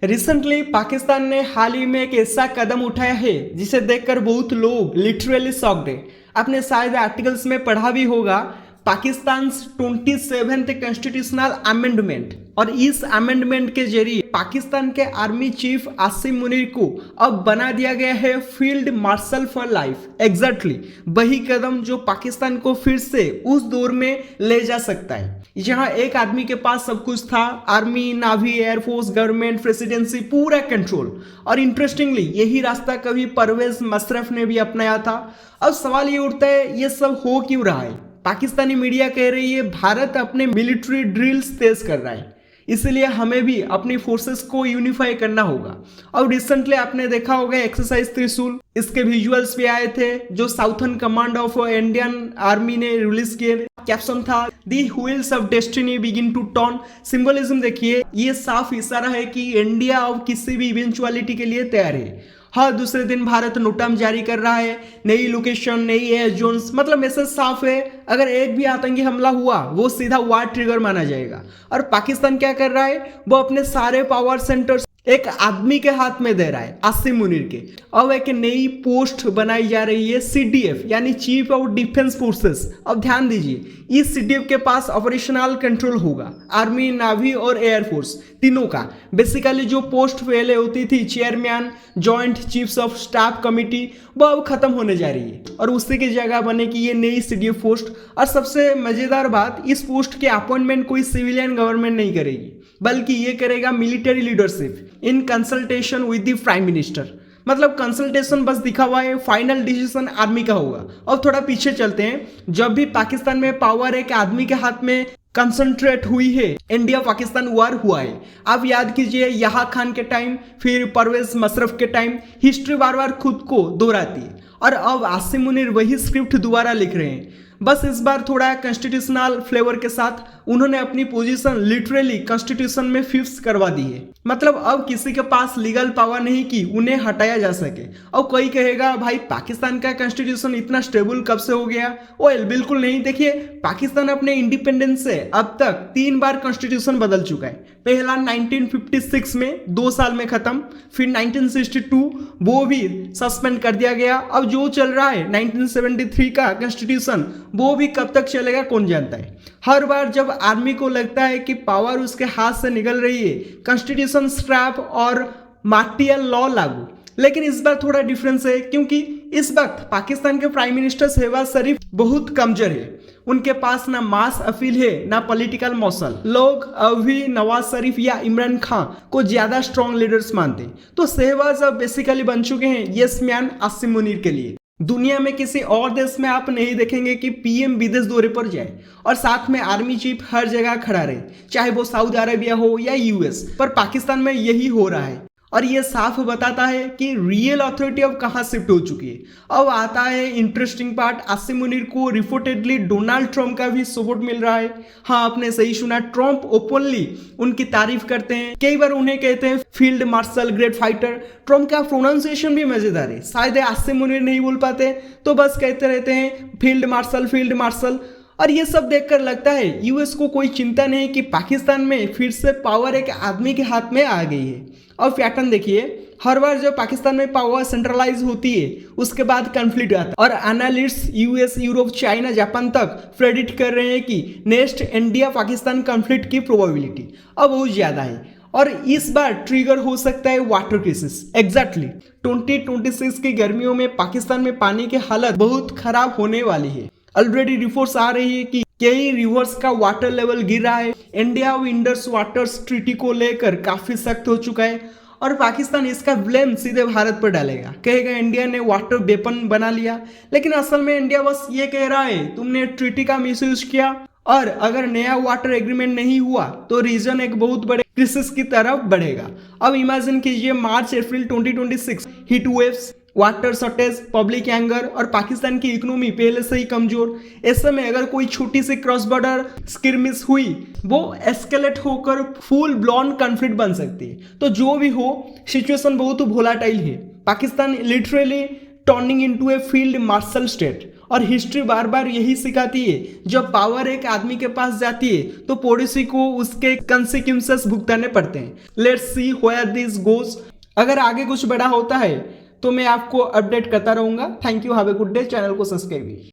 Recently Pakistan ने हाल ही में एक ऐसा कदम उठाया है जिसे देखकर बहुत लोग लिटरली शॉक्ड है। आपने शायद आर्टिकल्स में पढ़ा भी होगा, पाकिस्तान 27th कॉन्स्टिट्यूशनल अमेंडमेंट, और इस अमेंडमेंट के जरिए पाकिस्तान के आर्मी चीफ आसिम मुनीर को अब बना दिया गया है field marshal for life. Exactly वही कदम जो पाकिस्तान को फिर से उस दौर में ले जा सकता है जहां एक आदमी के पास सब कुछ था, आर्मी, नावी, एयरफोर्स, गवर्नमेंट, प्रेसिडेंसी, पूरा कंट्रोल। और इंटरेस्टिंगली यही रास्ता कभी परवेज मुशर्रफ ने भी अपनाया था। अब सवाल ये उठता है, ये सब हो क्यों रहा है? पाकिस्तानी मीडिया कह रही है भारत अपने मिलिट्री ड्रिल्स तेज कर रहा है, इसलिए हमें भी अपनी फोर्सेस को यूनिफाई करना होगा। और रिसेंटली आपने देखा होगा एक्सरसाइज त्रिशूल, इसके विजुअल्स भी आए थे जो southern command of Indian army ने रिलीज किए। कैप्शन था the wheels of destiny begin to turn. Symbolism देखिए, ये साफ इशारा है कि इंडिया अब किसी भी इवेंचुअलिटी के लिए तैयार है। हर दूसरे दिन भारत नोटम जारी कर रहा है, नई लोकेशन, नई एयर जोन्स, मतलब मैसेज साफ है, अगर एक भी आतंकी हमला हुआ वो सीधा वार ट्रिगर माना जाएगा। और पाकिस्तान क्या कर रहा है, वो अपने सारे पावर सेंटर्स एक आदमी के हाथ में दे रहा है, आसिम मुनीर के। अब एक नई पोस्ट बनाई जा रही है CDF यानी चीफ ऑफ डिफेंस फोर्सेस। अब ध्यान दीजिए, इस CDF के पास ऑपरेशनल कंट्रोल होगा, आर्मी, नावी और एयरफोर्स तीनों का। बेसिकली जो पोस्ट पहले होती थी chairman, joint chiefs of staff committee, वो अब खत्म होने जा रही है और उसी की जगह बनेगी ये नई CDF पोस्ट। और सबसे मजेदार बात, इस पोस्ट के अपॉइंटमेंट कोई सिविलियन गवर्नमेंट नहीं करेगी, बल्कि ये करेगा military leadership in consultation with the prime minister. मतलब कंसल्टेशन बस दिखा हुआ है, फाइनल डिसीजन आर्मी का होगा। अब थोड़ा पीछे चलते हैं, जब भी पाकिस्तान में पावर एक आदमी के हाथ में कंसंट्रेट हुई है, इंडिया पाकिस्तान वार हुआ है। आप याद कीजिए यहा खान के टाइम, फिर परवेज मुशर्रफ के टाइम, हिस्ट्री बार बार खुद को दोहराती है। और अब आसिम मुनीर वही स्क्रिप्ट दोबारा लिख रहे हैं, बस इस बार थोड़ा कॉन्स्टिट्यूशनल फ्लेवर के साथ। उन्होंने अपनी पोजीशन लिटरली कॉन्स्टिट्यूशन में फिक्स करवा दी है। मतलब अब किसी के पास लीगल पावर नहीं कि उन्हें हटाया जा सके। अब कोई कहेगा भाई पाकिस्तान का कॉन्स्टिट्यूशन इतना स्टेबल कब से हो गया? ओए बिल्कुल नहीं। देखिए, पाकिस्तान अपने इंडिपेंडेंस से अब तक 3 बार कॉन्स्टिट्यूशन बदल चुका है। पहला 1956 में 2 साल में खत्म, फिर 1962 वो भी सस्पेंड कर दिया गया। अब जो चल रहा है 1973 का कॉन्स्टिट्यूशन, वो भी कब तक चलेगा कौन जानता है। हर बार जब आर्मी को लगता है कि पावर उसके हाथ से निकल रही है, कॉन्स्टिट्यूशन स्क्रैप और मार्टियल लॉ लागू। लेकिन इस बार थोड़ा डिफरेंस है, क्योंकि इस वक्त पाकिस्तान के प्राइम मिनिस्टर शहबाज शरीफ बहुत कमजोर है। उनके पास ना मास अपील है, ना पॉलिटिकल मौसल। लोग अभी नवाज शरीफ या इमरान खान को ज्यादा स्ट्रॉन्ग लीडर्स मानते हैं। तो शहबाज अब बेसिकली बन चुके हैं यस मैन आसिम मुनीर के लिए। दुनिया में किसी और देश में आप नहीं देखेंगे कि PM विदेश दौरे पर जाए और साथ में आर्मी चीफ हर जगह खड़ा रहे, चाहे वो सऊदी अरेबिया हो या US। पर पाकिस्तान में यही हो रहा है और ये साफ बताता है कि रियल अथॉरिटी अब कहाँ शिफ्ट हो चुकी है। अब आता है इंटरेस्टिंग पार्ट, आसिम मुनीर को रिपोर्टेडली डोनाल्ड ट्रंप का भी सपोर्ट मिल रहा है। हाँ, आपने सही सुना, ट्रंप ओपनली उनकी तारीफ करते हैं, कई बार उन्हें कहते हैं field marshal, great fighter. Trump का प्रोनाउंसिएशन भी मजेदार है, शायद आसिम मुनीर नहीं बोल पाते तो बस कहते रहते हैं फील्ड मार्शल, फील्ड मार्शल। और ये सब देखकर लगता है US को कोई चिंता नहीं कि पाकिस्तान में फिर से पावर एक आदमी के हाथ में आ गई है। और पैटर्न देखिए, हर बार जब पाकिस्तान में पावर सेंट्रलाइज होती है उसके बाद कॉन्फ्लिक्ट आता है। और analysts US, Europe, China, Japan तक प्रेडिक्ट कर रहे हैं कि नेक्स्ट इंडिया पाकिस्तान कॉन्फ्लिक्ट की प्रोबेबिलिटी अब बहुत ज्यादा है और इस बार ट्रिगर हो सकता है वाटर क्राइसिस। एग्जैक्टली 2026 की गर्मियों में पाकिस्तान में पानी की हालत बहुत खराब होने वाली है। ऑलरेडी रिपोर्ट्स आ रही है कि कई रिवर्स का वाटर लेवल गिर रहा है। इंडिया और इंडस वाटर्स ट्रीटी को लेकर काफी सख्त हो चुका है और पाकिस्तान इसका ब्लेम सीधे भारत पर डालेगा, कहेगा इंडिया ने वाटर वेपन बना लिया। लेकिन असल में इंडिया बस ये कह रहा है तुमने ट्रीटी का मिसयूज किया और अगर नया वाटर एग्रीमेंट नहीं हुआ तो रीजन एक बहुत बड़े क्राइसिस की तरफ बढ़ेगा। अब इमेजिन कीजिए मार्च अप्रैल 2026, heat waves, water shortage, public anger और पाकिस्तान की इकोनॉमी पहले से ही कमजोर। ऐसे में अगर कोई छोटी सी क्रॉस बॉर्डर स्किर्मिश हुई, वो एस्केलेट होकर फुल ब्लॉन कॉन्फ्लिक्ट बन सकती है। तो जो भी हो, सिचुएशन बहुत वोलाटाइल है। Pakistan literally turning into a field marshal state और हिस्ट्री बार बार यही सिखाती है, जब पावर एक आदमी के पास जाती है तो पड़ोसी को उसके कंसिक्वेंसेस भुगतने पड़ते हैं। Let's see where this goes. अगर आगे कुछ बड़ा होता है तो मैं आपको अपडेट करता रहूंगा। Thank you, have a good day. Channel को सब्सक्राइब कीजिए।